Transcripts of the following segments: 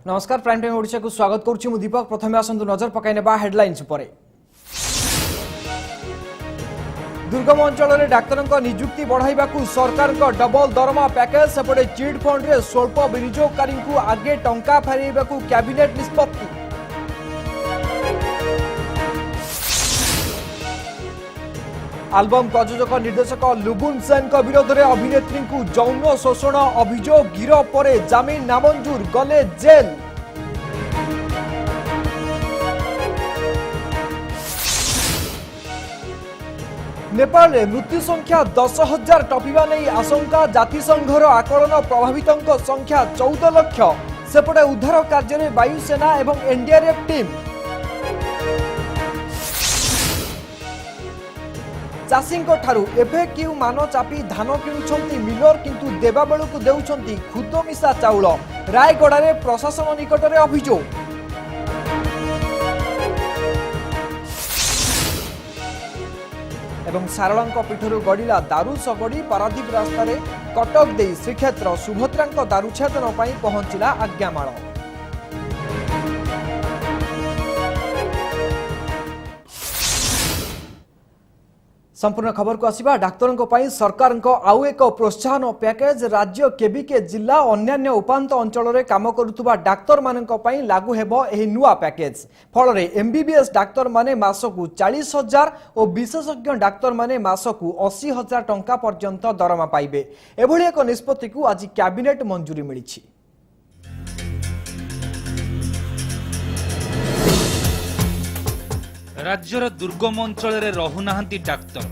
नमस्कार prime time Odisha को स्वागत करुच्ची दीपक। प्रथम आसतु नजर पकाइनेबा हेडलाइंस उपरे। दुर्गम अंचल में डाक्तर निजुक्ति बढ़ाइबा सरकार डबल दरमा पैकेज सेपटे चिट फंड रे स्वल्प विनियोगकारी आगे टंका फेरइबा कैबिनेट निष्पत्ति। आल्बम प्रयोजक निर्देशक लुबुन सेन विरोध में अभिनेत्री को यौन शोषण अभियोग गिरफ पर जमीन नामंजूर गले जेल। नेपाल में मृत्यु संख्या 10,000 टपिबा नहीं आशंका। जातिसंघर आकलन प्रभावितों संख्या 14 लाख। सेपटे उद्धार कार्य में वायुसेना एवं एनडीआरएफ टीम। चाषी एफएक्यू मान चापी धान किणुंट मिलर किंतु देवा बेलू देउछंती खुद मिशा चाउल। रायगड़ा में प्रशासन निकट में अभियोग। एवं सारला पीठर गड़िला दारू सगड़ी पारादीप रास्तार कटक दे श्रीक्षेत्र सुभद्रा दारू छेदन पहुंचला आज्ञामाल। संपूर्ण खबर को आसिबा। डाक्तरों सरकार आउ एक प्रोत्साहन पैकेज राज्य केबीके जिला अन्यान्य उपांत अंचल में काम करुवा डाक्तर मानी लागू हेबो एही नुआ पैकेज। फल एमबीबीएस डाक्तर माने मासकू 40,000 और विशेषज्ञ डाक्तर माने मासकू 80,000 टंका पर्यंत दरमा पाइबे। एभली एक निष्पत्ति को आज कैबिनेट मंजूरी मिली। राज्यर दुर्गम अंचल रहुना डाक्तर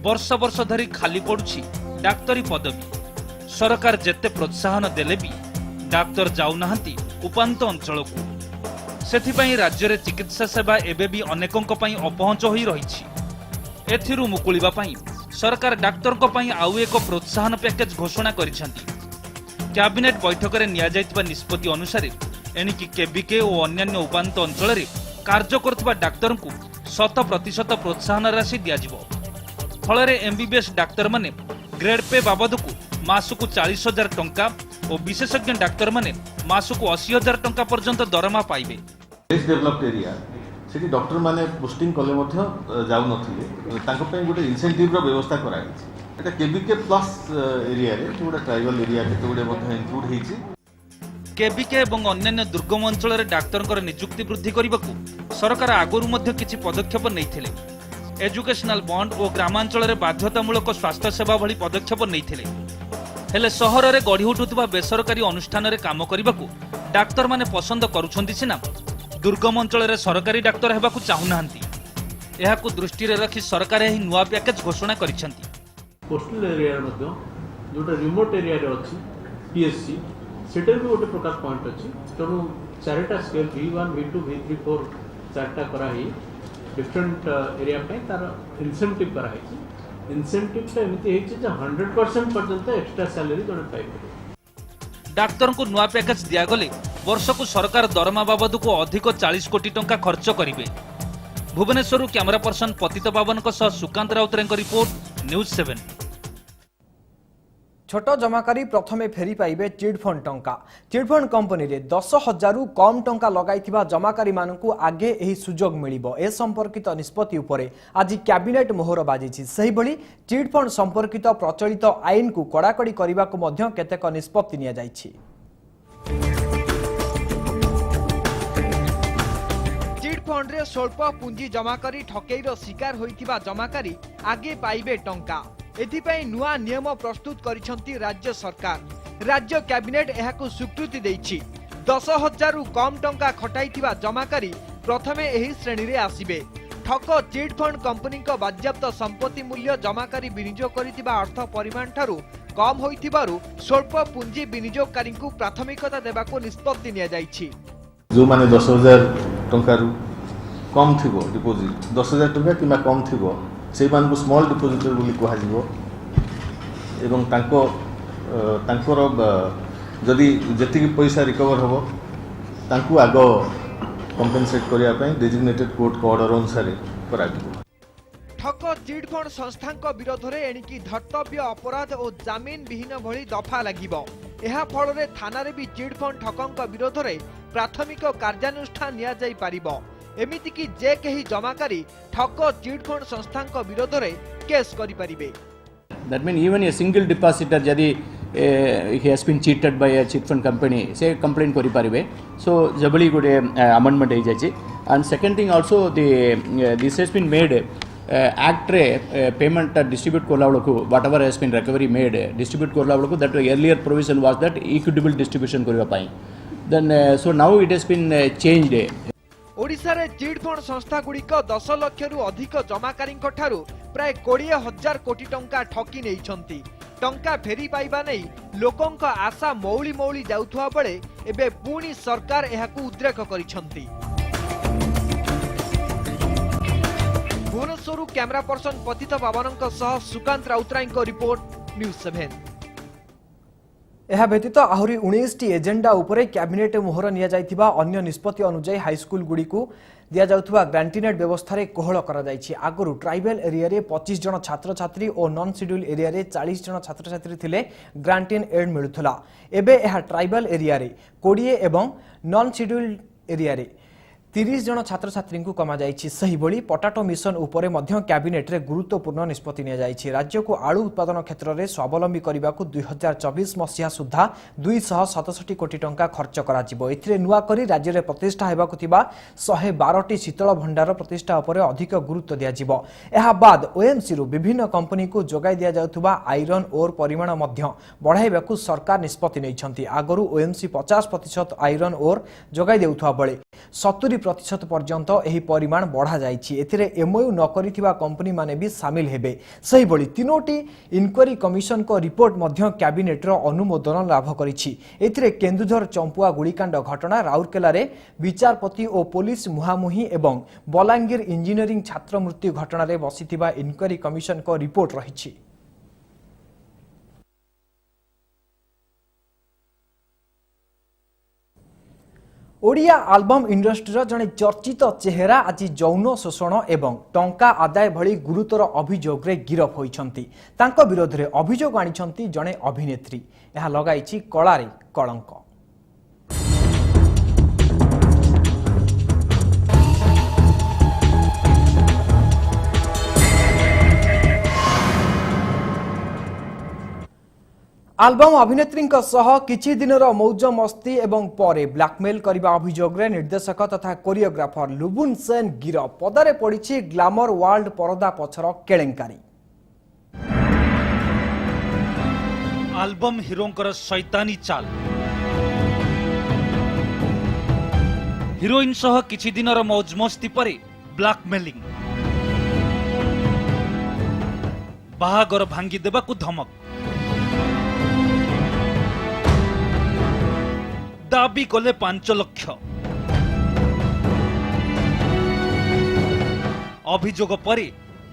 वर्ष वर्ष धरी खाली पड़ुछि डाक्तरी पदवी। सरकार जेते प्रोत्साहन देले भी डाक्तर जाऊना उपांत अंचल को। सेथिपाई राज्य में चिकित्सा सेवा एबे भी अनेकों अपहंच हो रही। एथिरु मुकुलिबा पाई सरकार डाक्तर आउ एक प्रोत्साहन पैकेज घोषणा करिसेंती। कैबिनेट बैठक में निया जायतिबा निष्पत्ति अनुसार एणिकी केबीके और अन्यान्य उपांत अंचल में कार्य करुवा डाक्तर को 100% प्रोत्साहन राशि दियाजिबो। फल एमबीबीएस डाक्तर माने ग्रेड पे बाबद को मासकू 40,000 टंका और विशेषज्ञ डाक्तर माने मासकू 80,000 टंका पर्यंत दरमा पाइबे। लेस डेवलप्ड एरिया सेठी डॉक्टर माने पोस्टिंग कले मध्य जाउ नथिले तांको पय गोटे इंसेंटिव रो व्यवस्था कराई। एटा केबीके प्लस एरिया रे जोडा ट्राइबल एरिया के तोडे मध्य इंक्लूड हेछि। केबीके एवं अन्यान्य दुर्गम अंचल में डाक्तर निजुक्ति वृद्धि करने को सरकार आगुरी किछि पदक्षेप नैथिले। एजुकेशनल बॉन्ड और ग्रामांचल में बाध्यतामूलक स्वास्थ्य सेवा भली पदक्षेप नैथिले। हेले सहर में गढ़ी उठुवा बेसरकारी अनुष्ठान में काम करने को डाक्तर माने पसंद करुछंती सिना दुर्गम अंचल में सरकारी डाक्तर हेबाकु चाहुनाहांती। एहाकु दृष्टि रे रखी सरकार एही नुआ पैकेज घोषणा करिसेंती। कोस्टल एरिया मध्ये जोटा रिमोट एरिया रे अछि पीएससी सेटर भी गोटे प्रकार पॉइंट अच्छी। तेणु चारिटा स्केल V1 V2 V3 4 चार्टा कराई डिफरेंट एरिया पे तार इंसेंटिव कराई। इंसेंटिव से एमती है जे 100% पर्यंत एक्स्ट्रा सैलरी जने पाइबे। डाक्तर को नुआ पैकेज दिया गले वर्ष को सरकार दरमा बाबद को अधिक 40 कोटी टंका खर्च करिवे। भुवनेश्वर कैमरा पर्सन पतित बाबन सुकांत राउतरे रिपोर्ट न्यूज 7। छोट जमाकारी प्रथमे फेरी पाइबे चिटफंड टंका। चिटफंड कंपनी रे 10,000 रु कम टंका लगाइथिबा जमाकारी मानकु आगे एही सुजोग मिलिबो। ए संपर्कित निष्पत्ति उपरे आज कैबिनेट मोहर बाजिछि। सही भली चिटफंड संपर्कित प्रचलित आईन को कड़ाकड़ी करबा को मध्य केतेक निष्पत्ति निया जाइछि। चिटफंड रे स्वल्प पुंजी जमाकारी ठकेईर शिकार होइथिबा जमाकारी आगे पाइबे टंका। एथिपाई नुआ नियम प्रस्तुत करिसंती राज्य सरकार। राज्य कैबिनेट एहाकु स्वीकृति देइछि। 10,000 रु कम टंका खटाइथिबा जमाकारी प्रथमे एही श्रेणी रे आसीबे। ठक चिटफंड कंपनी को बाज्याप्त संपत्ति मूल्य जमाकारी विनियोग करिथिबा अर्थ परिमाण ठारू कम होइथिबारु स्वल्प पुंजी विनियोगकारी को प्राथमिकता देबाको निष्पत्ति निया जाइछि। जो माने 10,000 टंका रु कम थिबो डिपोजिट 10,000 टंका किमा कम थिबो से मान को स्मॉल डिपोजिटर बोली कहा जिवो। एवं तांकर जदि जेतिक पैसा रिकवर होबो तांकु आगो कंपेनसेट करिया पई डेजिग्नेटेड कोर्ट को ऑर्डर अनुसार करा दिबो। ठक चिटफंड संस्था विरोध में एणिकी धर्तव्य अपराध और जामिन विहीन भली दफा लगिबो। ଏହା फଳରେ थाना भी चिटफंड ठकंक विरोध में प्राथमिक कार्यानुष्ठान निया जाई पारिबो। एमिति कि जे केही जमाकारी ठक चिटफंड संस्थांक विरोध में केस करि परिबे। That means even a single depositor जदि he has been cheated by a cheat fund company से complain करि पारिबे। So जबली गोटे amendment हो जाछि। And second thing also this has been made act रे payment distribute कोला बेलको whatever has been recovery made distribute कोला बेलको that earlier provision was that equitable distribution करिवा पाई। Then so now it has been changed। Odisha रे chit fund संस्था गुड़िक 10 लाख रु अधिक जमाकारी ठारू प्राय 20,000 कोटी टंका ठकी नहीं टंका फेरी पाइबा नहीं लोकंक आशा मौली मौली जाउथुआ बेले एबे पुणी सरकार एहाकू उद्रेक करिसंती। भुवनेश्वर कैमरा पर्सन पतित पावनक सह सुकांत राउतरायक रिपोर्ट न्यूज 7। यह व्यतीत आहरी 19टी एजेंडा उपरे कैबिनेट मोहर निया जाइथिबा अन्य निष्पत्ति अनुसार हाईस्कूल गुड़ी को दिया जाउथुबा ग्रांटिनेट व्यवस्था रे कोहल करा जाइछि। आगरु ट्राइबल एरिया रे 25 जन छात्र छात्री और नॉन शेड्यूल एरिया रे 40 जन छात्र छात्री थिले ग्रांटिन एड मिलुथला। एबे यह ट्राइबल एरिया रे 20 एवं नॉन शेड्यूल एरिया रे 30 जन छात्र छात्री को कमा जाइछि। सही भली पोटाटो मिशन उपरे मध्य कैबिनेट रे गुरुत्वपूर्ण निष्पत्ति निया जाइछि। राज्य को आलू उत्पादन क्षेत्र में स्वावलंबी करने को 2024 मसीहा सुधा 267 कोटी टंका खर्च कराजिबो। एथिरे नुआ करी राज्य में प्रतिष्ठा हेबाकु थिबा 112टी शीतल भंडार प्रतिष्ठा उपरे अधिक गुरुत्व दियाजिबो। एहा बाद ओएमसी रु विभिन्न कंपनी को जोगाई दिया जाउथुबा आयरन ओर परिमाण मध्य बढ़ाइबाकु सरकार निष्पत्ति नैछंती। आगरु ओएमसी 50% आयरन ओर जोगाई देउथुबा बेले 70% पर्यंत एही परिमाण बढ़ा जाइछि। एथिरे एमओयू न करिथिबा कंपनी माने भी शामिल हेबे। सही बली तीनोटी इनक्वारी कमिशन को रिपोर्ट मध्य कैबिनेट रो अनुमोदन लाभ करिछि। एथिरे केन्दुझर चंपुआ गुड़ीकांड घटना, राउरकेला रे विचारपति और पुलिस मुहामुही एवं बलांगीर इंजीनियरिंग छात्र मृत्यु घटना रे बसिथिबा इनक्वारी कमिशन को रिपोर्ट रहिछि। ओडिया आल्बम इंडस्ट्री जड़े चर्चित चेहरा आज यौन शोषण एवं टंका आदाय भली गुरुतर अभियोग रे गिरफ होइछंती। तांको विरोध रे अभियोग आनिछंती जड़े अभिनेत्री। यह लगाइछि कलारे कलंक। आल्बम अभिनेत्री सह किछि दिनर मौज मस्ती एवं परे ब्लैकमेल करने अभियोग रे निर्देशक तथा कोरियोग्राफर लुबुन सेन गिरफ। पदारे पड़ी ग्लैमर वर्ल्ड परदा पछर केलेंकारी। आल्बम हिरोंकर शैतानी चाल। हिरोइन सह किछि दिनर मौज मस्ती परे ब्लैकमेलिंग, बाहागर भांगी देबाकू धमक, दाबी कले 5 लाख। अभियोग परे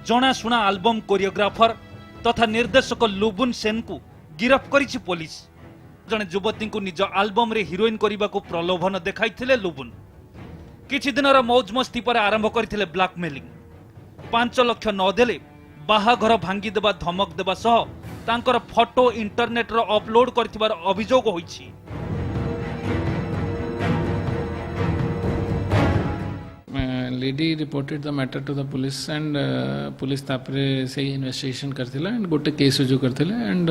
जनाशुना आल्बम कोरियोग्राफर तथा निर्देशक लुबुन सेन को गिरफ करिछि पुलिस। जने युवती को निज आल्बम रे हिरोइन करने को प्रलोभन देखाइथिले लुबुन। किछि दिनर मौज मस्ती पर आरंभ करथिले ब्लैकमेलिंग। 5 लाख न देले बाहाघर भांगी देबा धमक देबा सह तांकर फोटो इंटरनेट रो अपलोड करथिबार अभियोग होइछि। lady reported the matter to the police and police तापरे से इन्वेस्टिगेशन करथिला एंड गोटे केस रुजु करथिले एंड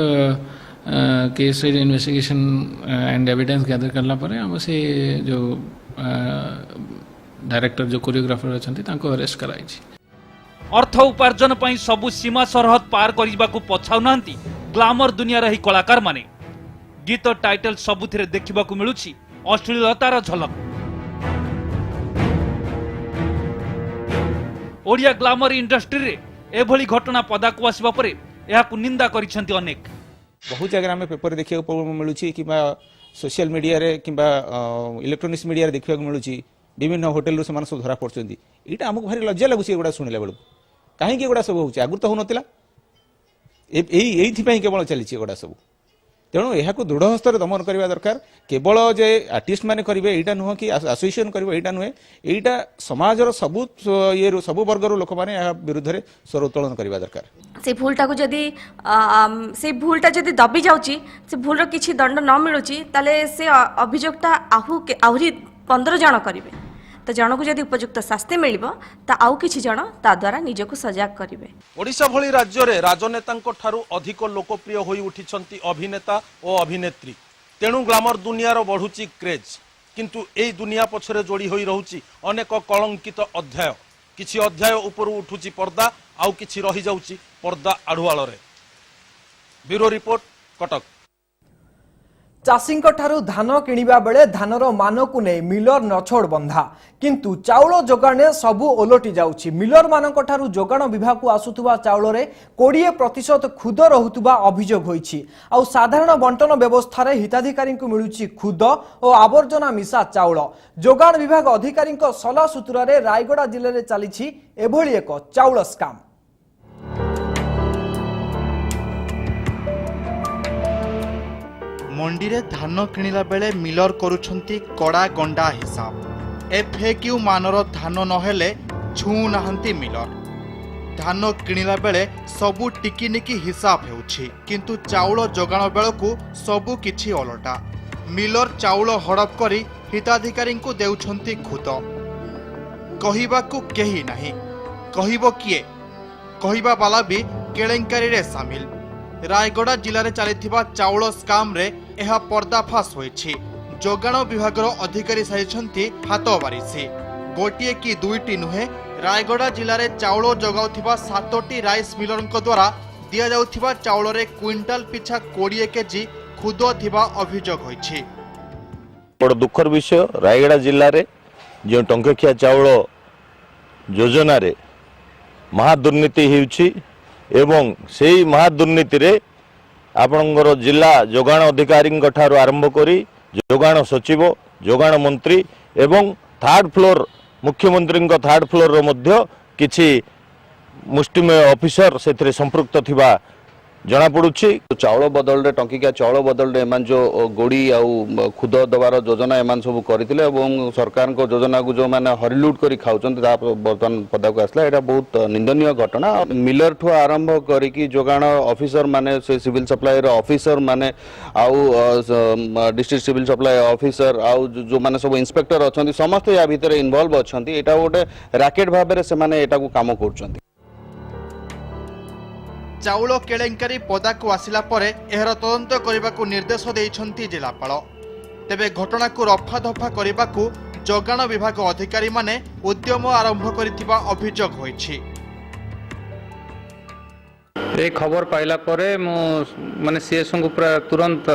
केस रे इन्वेस्टिगेशन एंड एविडेंस गैदर करला परे हम से जो डायरेक्टर जो कोरियोग्राफर अछंती तांको अरेस्ट कराई छी। अर्थ उपार्जन पई सबु सीमा सरहद पार करिबाकू पछाउ नांती ग्लैमर दुनिया रही कलाकार माने। गीत टाइटल सबुथिरे देखिबाकू मिलुछि अश्लीलतार झलक। ओडिया ग्लैमर इंडस्ट्री रे एभली घटना पदाकू आसीबा परे एहाकू निंदा करिसंती अनेक। बहुत जगह में पेपर देखिया मिलुछि कि सोशल मीडिया रे किंबा इलेक्ट्रोनिक्स मीडिया रे देखिया मिलुछि विभिन्न होटल रो समान सब धरा पड़छंती। एटा हमको भारी लज्जा लागुछि एगुडा सुनिला बेलू। काहे कि एगुडा सब होउछि आगु तो होनतिला। एही थि पई केवल चलिछि एगुडा सब। तेणु यह दृढ़ हस्तर दमन करने दरकार केवल जे आर्टिस्ट मैंने करेंगे यहाँ नुह कि एसोसिएशन करेंगे यहाँ नुहे यहाँ समाजर सबू ये सबू वर्गर लोक मैंने विरुद्ध में स्वर उत्तोलन करने दरकार से भूलटा को जदि से भूलटा जदि दबी जाउची से भूलर किछि दंड न मिलुची ताले से अभियोगता आहुरी 15 जन करिवे तो जन को जदि उपयुक्त शास्ति मिलिबो ता आउ किछि जन ता द्वारा निजको सजाग करिवे। ओडिशा भली राज्य रे राजनेतांको ठारू अधिक लोकप्रिय होई उठिछंती अभिनेता और अभिनेत्री तेणु ग्लामर दुनियार बढ़ुची क्रेज किंतु एई दुनिया पछरे जोड़ी होई रहउची अनेक कलंकित अध्याय किछि अध्याय ऊपर उठुची पर्दा आउ किछि रही जाउची पर्दा आढुआल रे। Bureau report Cuttack. चाषी धान किणिबा बेले धानर मानकु नै मिलर नछोड़ बंधा किंतु चाउल जोगाण सबु ओलटि जाउछि। मिलर मानक ठारू जोगाण विभाग को आसुथुबा चाउल रे 20% खुद रहुथुबा अभियोग होइछि। आ साधारण बंटन व्यवस्था रे हिताधिकारी को मिलुछि खुद और आवर्जना मिसा चाउल। जोगाण विभाग अधिकारी सलाह सूत्र रे रायगड़ा जिले में चली एभली एक चाउल स्काम। मंडी रे धान किणिला बेले मिलर करुछंती कड़ा गंडा हिसाब। एफएक्यू मानर धान नहेले छू नाहंती मिलर। धान किणिला बेले सबु टिकिनिकी हिसाब हेउछि किंतु चाउल जोगाण बेलकु सबु किछि ओलटा। मिलर चाउल हड़प करी हिताधिकारी को देउछंती खुद। कहिबाकु केही नाही, कहिबो किए? कहिबा बाला भी केलेंकारी रे शामिल। रायगड़ा जिले में चली चाउल स्काम रे यह पर्दाफाश होइछि। जोगाण विभाग अधिकारी साजिछंती हाथ बारिशी। गोटिए कि दुईटी नुहे रायगड़ा जिले में चाउल जोगाउथिबा 7टी राइस मिलर द्वारा दिया जाउथिबा चाउल रे क्विंटाल पिछा 20 केजी खुद थिबा अभियोग होइछि। बड़ दुखर विषय रायगड़ा जिले में जो टंकिया चाउल योजना रे महादुर्नीति होउछि एवं सेही महादुर्नीति रे आपणकर जिला जोगाण अधिकारी ठारू आरंभ करी जोगाण सचिव जोगाण मंत्री एवं थर्ड फ्लोर मुख्यमंत्री थर्ड फ्लोर रो मध्य किछि मुष्टिमेय ऑफिसर से संपृक्त थिबा जना पड़ुछि। चाउल बदल रे टंकिया चाउल बदल रे एमान जो गोड़ी आउ खुद दबार योजना एमान सब करथिले एवं सरकार को योजना को जो माने हरिलुट करी खाउचंती ता बर्तमान पदा को आसला। एटा बहुत निंदनीय घटना। मिलर ठु आरंभ करी कि जोगाण ऑफिसर माने से सिविल सप्लाई रो ऑफिसर माने आउ डिस्ट्रिक्ट सिविल सप्लाई ऑफिसर आउ जो माने सब इंस्पेक्टर अछंती समस्त या भीतर इन्वॉल्व अछंती। एटा गोटे रैकेट भाबे रे से माने एटा को काम करछंती। चाउल केलेंकारी पदा को आसिला परे एहर तदंत करने निर्देश देइछंती जिलापाल। तेबे घटना को रफा दफा करने को जोगाण विभाग अधिकारी माने उद्यम आरंभ करिथिबा अभियोग होइछि। ए खबर पाइला परे मो माने सीएस को पूरा तुरंत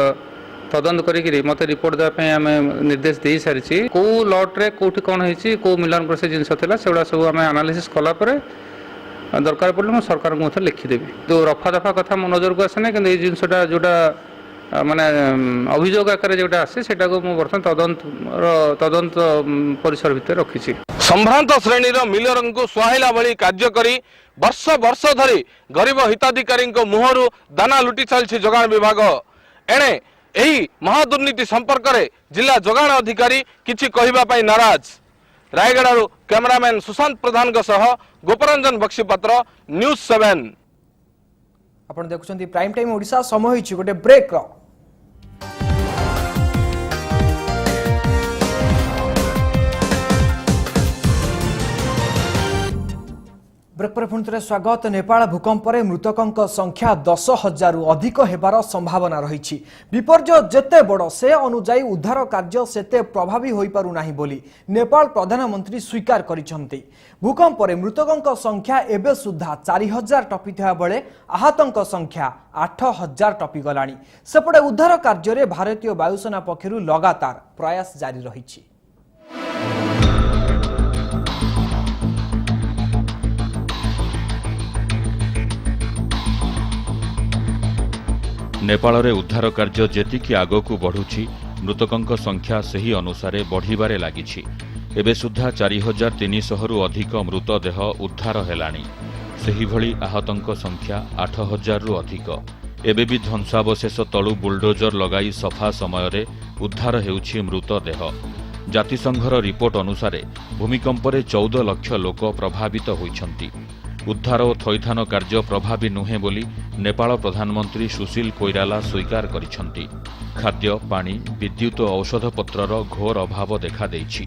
तदंत करी मते रिपोर्ट देवा पे आमे निर्देश दे सारिछि। को लॉट रे कोठी कोन होइछि को मिलन पर से जिंस थिला सेडा सब आमे एनालिसिस कला परे दरकार पड़े मैं सरकार को लिखिदेवी। तो रफा दफा कथा मो नजर को आसे कि ये जिनसा जोटा माने अभियोग आकार जोटा आसे सेटा को मो बर्तमान तदंत परिसर भितर रखी। संभ्रांत श्रेणीर मिलर को सुहाइला भली कार्य करी वर्ष वर्ष धरी गरीब हिताधिकारी मुहरु दाना लुटी चलछि जोगाण विभाग। एणे एही महादुर्नीति संपर्क में जिला जोगाण अधिकारी किछि कहिबा पई नाराज। रायगड़ारू कैमरामैन सुशांत प्रधान सह गोपरंजन बक्सीपात्र न्यूज 7। आपण देखुछंती प्राइम टाइम ओडिशा। समय होइछि गोटे ब्रेक रो। ब्रेक पर पुनः स्वागत। नेपाल भूकंप रे मृतकों संख्या 10,000 रु अधिक हेबार संभावना रही। विपर्यय जेते बड़ से अनुजाई उद्धार कार्य सेते प्रभावी होई पारु नाही बोली नेपाल प्रधानमंत्री स्वीकार करिसंती। भूकंप रे मृतकों संख्या एबे सुद्धा 4,000 टपिथा बेले आहतों संख्या 8,000 टपी गलानी। सेपटे उद्धार कार्य रे भारतीय वायुसेना पक्षरु लगातार प्रयास जारी रही। नेपाल रे उद्धार कार्य जेतिकी आगकू बढ़ुछि मृतकों संख्या सही अनुसारे बढ़िबारे लागिछि। एबे सुद्धा 4,300 रु अधिक मृतदेह उद्धार हेलाणी। सेही भली आहतों संख्या 8,000 रु अधिक। एबे भी ध्वंसावशेष तलु बुलडोजर लगाई सफा समय उद्धार हेउछि मृतदेह। जातिसंघर रिपोर्ट अनुसार भूमिकंपरे 14 लाख लोक प्रभावित होइछन्ति। उद्धार और थैथान कार्य प्रभावी नुहे बोली नेपाल प्रधानमंत्री सुशील कोइराला स्वीकार करिछन्ति। खाद्य पानी विद्युत और औषधपत्रर घोर अभाव देखा देइछि।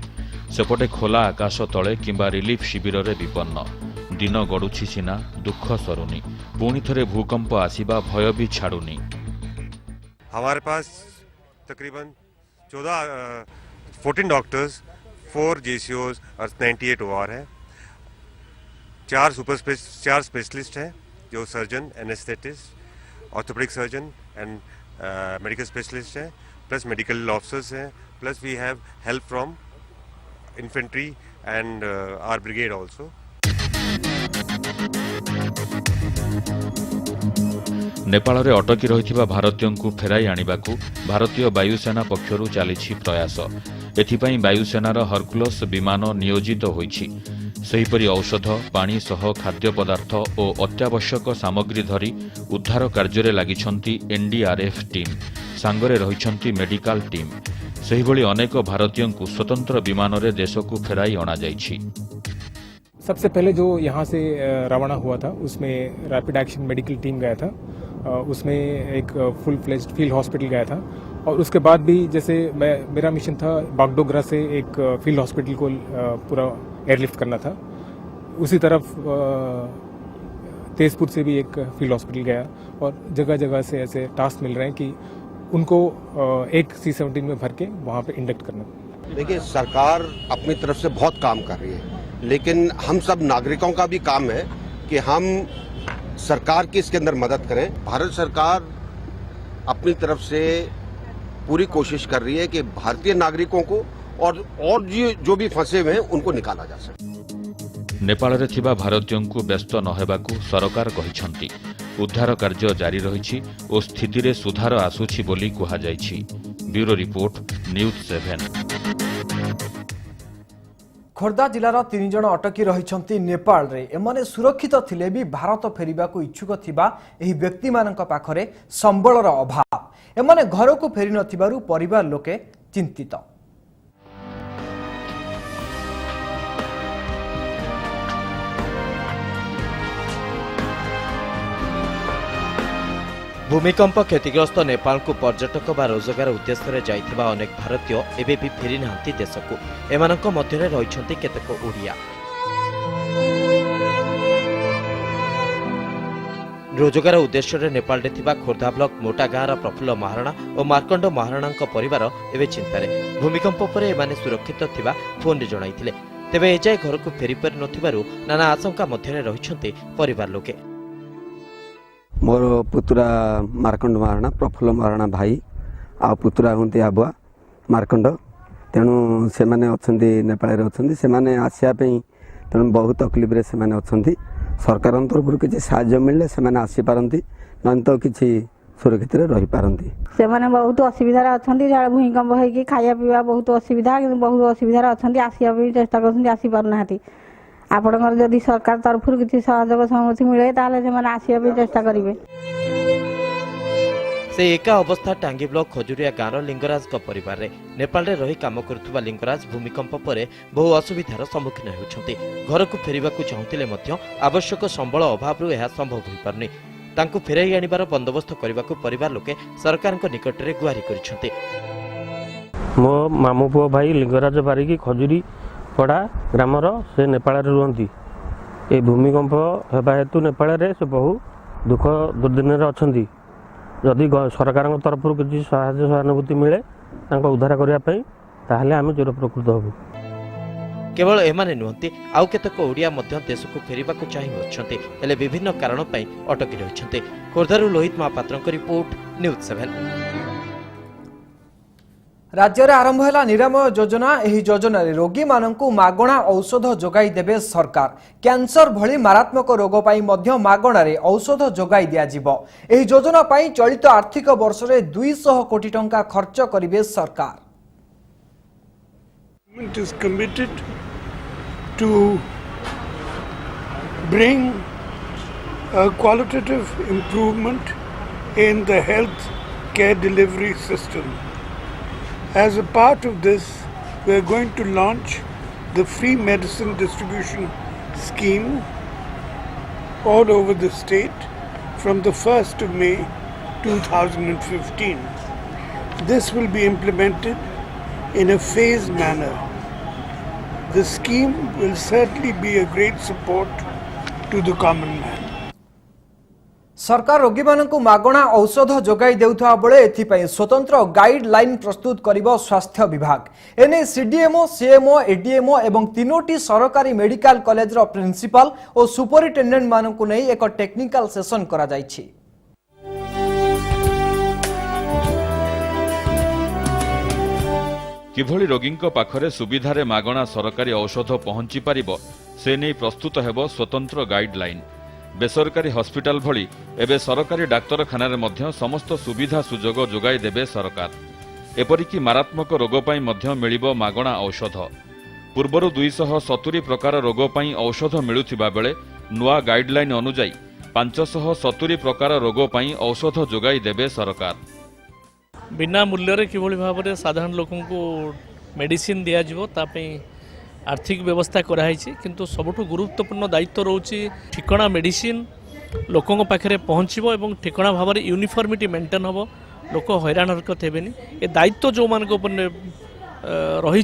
सेपटे खोला आकाश तले किंबा रिलीफ शिविर रे विपन्न। दिन गड़ुछि सिना दुख सरुनी। पुणी थरे भूकंप आसिबा भय भी छाड़ुनी। हमारे पास तकरीबन 14 डॉक्टर्स, 4 JCOs और 98 OR है। 4 स्पेशलिस्ट हैं जो surgeon, anaesthetist, orthopaedic surgeon and medical specialist हैं, प्लस मेडिकल ऑफिसर्स हैं, plus we have help from infantry and our brigade also. Nepal रे अटकी रहिथिबा भारतीयों को फेराई आनिबाकू भारतीय वायुसेना पक्षरु चालिछि प्रयास। एथिपई वायुसेनार हरकुलस विमान नियोजित होइछि। सेहिपरि औषध, पानी सह खाद्य पदार्थ और अत्यावश्यक सामग्री धरी उद्धार कार्य लागिछन्ति NDRF टीम। सांगरे रहिछन्ति मेडिकल टीम। सेहिभଳି अनेक भारतीयों को स्वतंत्र विमान रे देश को फेराई अणा जाइछि। सबसे पहले जो यहाँ से रवाना हुआ था उसमें रैपिड एक्शन मेडिकल टीम गया था। उसमें एक फुल फ्लेज्ड फील्ड हॉस्पिटल गया था। और उसके बाद भी जैसे मेरा मिशन था बागडोगरा से एक फील्ड हॉस्पिटल को पूरा एयरलिफ्ट करना था। उसी तरफ तेजपुर से भी एक फील्ड हॉस्पिटल गया। और जगह जगह से ऐसे टास्क मिल रहे हैं कि उनको एक C-17 में भर के वहाँ पे इंडक्ट करना। देखिए, सरकार अपनी तरफ से बहुत काम कर रही है, लेकिन हम सब नागरिकों का भी काम है कि हम सरकार की इसके अंदर मदद करें। भारत सरकार अपनी तरफ से पूरी कोशिश कर रही है कि भारतीय नागरिकों को और जो भी फंसे हुए हैं उनको निकाला जा सके। नेपाल रे थिबा भारतीयों को व्यस्त न हेबाकू सरकार कहिछन्ति। उद्धार कार्य जारी रहिछि और स्थिति रे सुधार आसुछि बोली कुहा जाइछि। Bureau report, news 7। खोर्धा जिलार 3 जण अटकी रहिछन्ति नेपाल रे। एमाने सुरक्षित थिले भी भारत फेरिबाकू इच्छुक थिबा एही व्यक्ति मानक पाखरे संबळर अभाव। एमाने घरकू फेरि नथिबारु परिवार लोके चिंतित। भूमिकंप क्षतिग्रस्त नेपाल को पर्यटक बा रोजगार उद्देश्य जाइथिबा अनेक भारतीय एबे भी फेरि नाहांती देशकू। एमानक मध्यरे रहिछन्ति केतेक ओडिया। रोजगार उद्देश्य नेपाल रे थिबा खोर्धा ब्लॉक मोटा गाँर प्रफुल्ल महाराणा और मार्कंड महाराणा परिवार एबे चिंतारे। भूमिकंप परे एमाने सुरक्षित थिबा फोन रे जणाइथिले। तेबे एजाय घरकू फेरि पारि नथिबारु नाना आशंका मध्यरे रहिछन्ति परिवार लोके। मोर पुतुरा मार्कंड महाराणा, प्रफुल्ल महाराणा भाई आ पुतुरा हुंती आबुआ मार्कंड। तेणु से माने अछंती नेपाल रे अछंती। से माने आसिया पई तेणु बहुत तकलीफ रे से माने अछंती। सरकार तरफ किसी साहाय्य मिलले से माने आसी पारंती, न तो किसी सुरक्षित रे रही पारंती। से माने बहुत असुविधा अछंती। भूमिकंप होई खाया पीवा बहुत असुविधा, बहुत असुविधा अछंती। आसिया भी चेष्टा करछंती, आसी पारनाहाती। आपणकर जदि सरकार तरफ किसी सहयोग सहमति मिले ताले से माने आसिया भी चेष्टा करिवे। से एका अवस्था टांगी ब्लॉक खजुरिया गाँव लिंगराज का परिवार रे। नेपाल रे रही काम करुवा लिंगराज भूमिकंप परे बहु असुविधार सम्मुखीन होउछन्ति। घरकू फेरिबाकू चाहुतिले मध्य आवश्यक संबळ अभावरु एहा संभव होई पारनी। तांकू फेराई आनिबार बंदोबस्त करबाकू परिवार लोके सरकारक निकट रे गुहारी करिसन्ति। मो मामू पुओ भाई लिंगराज बारिकी खजुरी पड़ा ग्रामर से नेपाल रे रुहंती। ए भूमिकंप हेबा हेतु नेपाल रे से बहु दुख दुर्दिन रे अछंती। जदि सरकार तरफ किसी सहायता सहानुभूति मिले तांको उद्धार करिया पई ताहले आमे जोर प्रकृत होबु। केवल एमाने नुहंती आउ केतक ओडिया मध्य देशकू फेरिबाकू चाहि अछंती, हेले विभिन्न कारण पई अटकी रहिछन्ती। खोर्धारु लोहित महापात्रक रिपोर्ट, न्यूज 7। राज्य में आरंभ है निरामय योजना। एही योजना रे रोगी माननकु मागणा औषध जोगाई देबे सरकार। कैंसर भली मारात्मक रोग पाई मध्य मागणा रे औषध जोगाई दिया जिवो। एही योजना पाई चलित आर्थिक वर्ष रे 200 कोटी टंका खर्च करिवे सरकार। Government is committed to bring a qualitative improvement in the health care delivery system. As a part of this, we are going to launch the free medicine distribution scheme all over the state from the 1st of May 2015. This will be implemented in a phased manner. The scheme will certainly be a great support to the common man. सरकार रोगी मानकु मागणा औषध जोगाई देउथवा बेले एथिपई स्वतंत्र guideline प्रस्तुत करिबो स्वास्थ्य विभाग। एने सीडीएमओ, सीएमओ, एडीएमओ एवं तीनोटी सरकारी मेडिकल कॉलेज रो प्रिंसिपल और सुपरिटेंडेंट मानकु नै एक टेक्निकल सेशन करा जायछि। किभଳି रोगीଙ୍କ ପାଖରେ ସୁବିଧାରେ ମାଗଣା ସରକାରୀ ଔଷଧ ପହଞ୍ଚି ପାରିବ ସେ ନେଇ ପ୍ରସ୍ତୁତ ହେବ ସ୍ୱତନ୍ତ୍ର ଗାଇଡଲାଇନ୍। ବେସରକାରୀ ହସ୍ପିଟାଲ ଭଳି ଏବେ ସରକାରୀ ଡାକ୍ତରଖାନାରେ ମଧ୍ୟ ସମସ୍ତ ସୁବିଧା ସୁଯୋଗ ଯୋଗାଇ ଦେବେ ସରକାର। ଏପରିକି ମାରାତ୍ମକ ରୋଗ ପାଇଁ ମଧ୍ୟ ମିଳିବ ମାଗଣା ଔଷଧ। ପୂର୍ବରୁ 270 ପ୍ରକାର ରୋଗ ପାଇଁ ଔଷଧ ମିଳୁଥିବା ବେଳେ ନୂଆ ଗାଇଡଲାଇନ୍ ଅନୁଯାୟୀ 570 ପ୍ରକାର ରୋଗ ପାଇଁ ଔଷଧ ଯୋଗାଇ ଦେବେ ସରକାର। बिना मूल्य किभली भाव में साधारण लोक मेडिसिन दिज्व आर्थिक व्यवस्था कराई किंतु सबुठ गुरुत्वपूर्ण दायित्व रोचे ठिकणा मेडिसिन लोकों पाखे पहुँचब और ठिकणा भाव में यूनिफॉर्मिटी मेंटेन हम लोक हैरान हरकत हेबेनी। ए दायित्व जो मान रही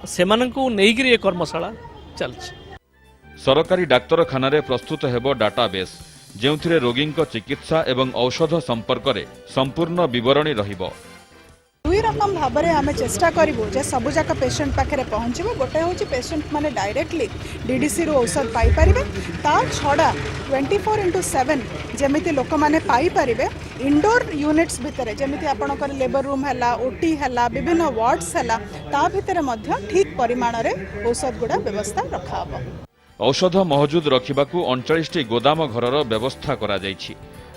से नहीं कर्मशाला चलती। सरकारी डाक्तरखाना प्रस्तुत हेबो डाटाबेस जेउथिरे रोगींक चिकित्सा एवं औषध संपर्क रे संपूर्ण विवरणी रहिबो। दुई रकम भाव में आम चेष्टा करूँ जे सबुजाक पेसेंट पाखे पहुँच गोटे हूँ पेसेंट माने डायरेक्टली डीडीसी रु औषध पाइपर ता छड़ा 24/7 जमी लोक मैंने पाइपर इंडोर यूनिट्स भितर जमी आपणकर लेबर रूम है ओटी है विभिन्न वार्ड्स है ता भितर ठीक परिमाण में औषध गुड़ा व्यवस्था रखा। औषध महजूद रखिबाकू 39टी गोदाम घरर व्यवस्था करा जायछि।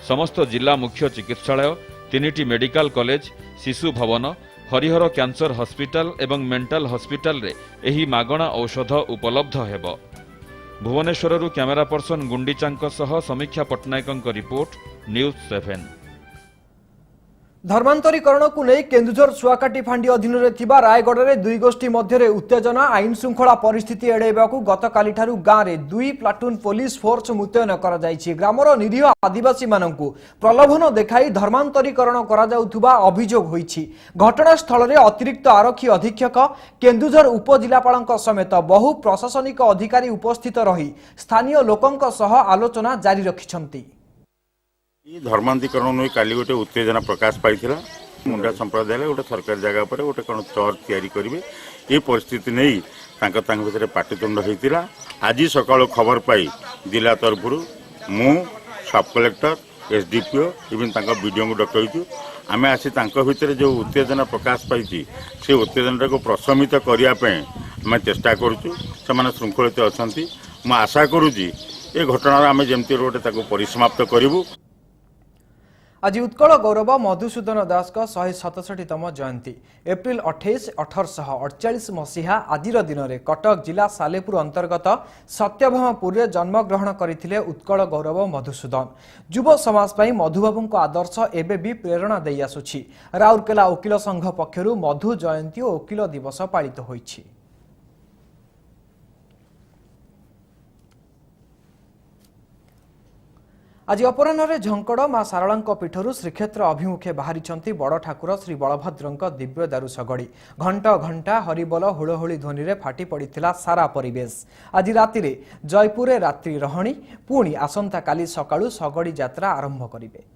समस्त जिला मुख्य चिकित्सालय, 3टी मेडिकल कॉलेज, शिशु भवन, हरिहर कैंसर हॉस्पिटल एवं मेंटल हॉस्पिटल रे एही मागणा औषध उपलब्ध हेबो। भुवनेश्वररू कैमेरा पर्सन गुंडीचांक सह समीक्षा पटनायकଙ୍କ रिपोर्ट, न्यूज 7। धर्मांतरीकरण को नहीं केन्दुझर सुआकाटी फांडी अधीन रायगढ़ में दुई गोष्ठी मध्य उत्तेजना आईन श्रृंखला परिस्थिति एड़ाइबा गतकाली गाँव में 2 प्लाटून पुलिस फोर्स मुतयन कर ग्रामर निरीह आदिवासी मानू प्रलोभन देखाई धर्मांतरीकरण अभियोग होईछि। घटनास्थल में अतिरिक्त आरक्षी अधीक्षक केन्दुझर उपजिलापाल समेत बहु प्रशासनिक अधिकारी उपस्थित रही स्थानीय लोकों सह आलोचना जारी रखिछन्ति। धर्मांतरीकरण काली गोटे उत्तेजना प्रकाश पाई मुंडा संप्रदाय गोटे सरकारी जगह पर गोटे कौन चर्च तैयारी करेंगे ये परिस्थिति नहीं भर पाटितुंड होता। आज सकाल खबर पाई जिला तरफ मु सब कलेक्टर एसडीपीओ इवन वीडियो को डकईचु आम आसी भितर जो उत्तेजना प्रकाश पाई से उत्तेजना को प्रशमित करने आम चेष्टा करुचु से श्रृंखलित अच्छा मु आशा करुँची ये घटना आम जमती गोटे परिसमाप्त करूँ। आज उत्कल गौरव मधुसूदन दास का 167तम जयंती एप्रिल 28 1848 मसीहा आजिर दिन में कटक जिला सालेपुर अंतर्गत सत्यभामापुर में जन्मग्रहण करथिले उत्कल गौरव मधुसूदन। युव समाज पई मधुबाबू आदर्श एबे भी प्रेरणा दे आसुछि। राउरकेला वकील संघ पक्षरु मधु जयंती और वकील दिवस पालित होइछि। आज अपराह्न झंकड़ मां सारला पीठर श्रीक्षेत्र अभिमुखे बाहरी बड़ ठाकुर श्री बलभद्र दिव्य दारू सगड़ी। घंटा घंटा हरिबोल हुड़हुड़ी ध्वनि में फाटी पड़ा सारा परिवेश। आज राति जयपुर रात्रि रही पुणी आसंता काली सकाळु सगड़ी यात्रा आरंभ करिवे।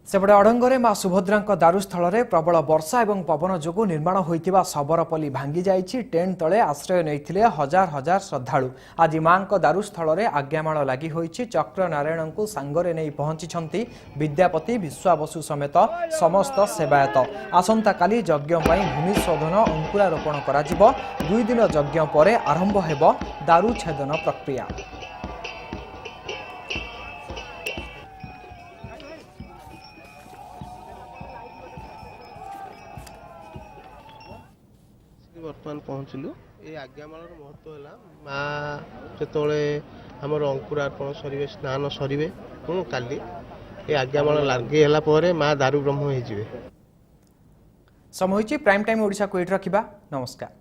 सेपटे अड़ंगरे मां सुभद्रा दारूस्थल में प्रबल वर्षा और पवन जो निर्माण होता सबरपल्ली भांगी जाइछि। टेंट तले आश्रय नहीं हजार हजार श्रद्धालु। आज मां दारूस्थल में आज्ञामाल लगी होइछि। चक्र नारायण को सांगरे नहीं पहुंची विद्यापति विश्वाबसु समेत समस्त सेवायत। आसंता काली यज्ञ भूमि शोधन अंकुरारोपण करा जिवो। 2 दिन यज्ञ पर आरंभ हेबो दारू छेदन प्रक्रिया। ବର୍ତ୍ତମାନ ପହଞ୍ଚିଲୁ। ଏ ଆଜ୍ଞାମାଳର ମହତ୍ଵ ହେଲା ମା ଯେତେବେଳେ ଆମର ଅଙ୍କୁରାର୍ପଣ ସରିବେ, ସ୍ନାନ ସରିବେ, କାଲି ଏ ଆଜ୍ଞାମାଳ ଲାଗି ହେଲା ପରେ ମା ଦାରୁ ବ୍ରହ୍ମ ହେଇଯିବେ। समय प्राइम टाइम ओडिशा को एଠି रखिबा। नमस्कार।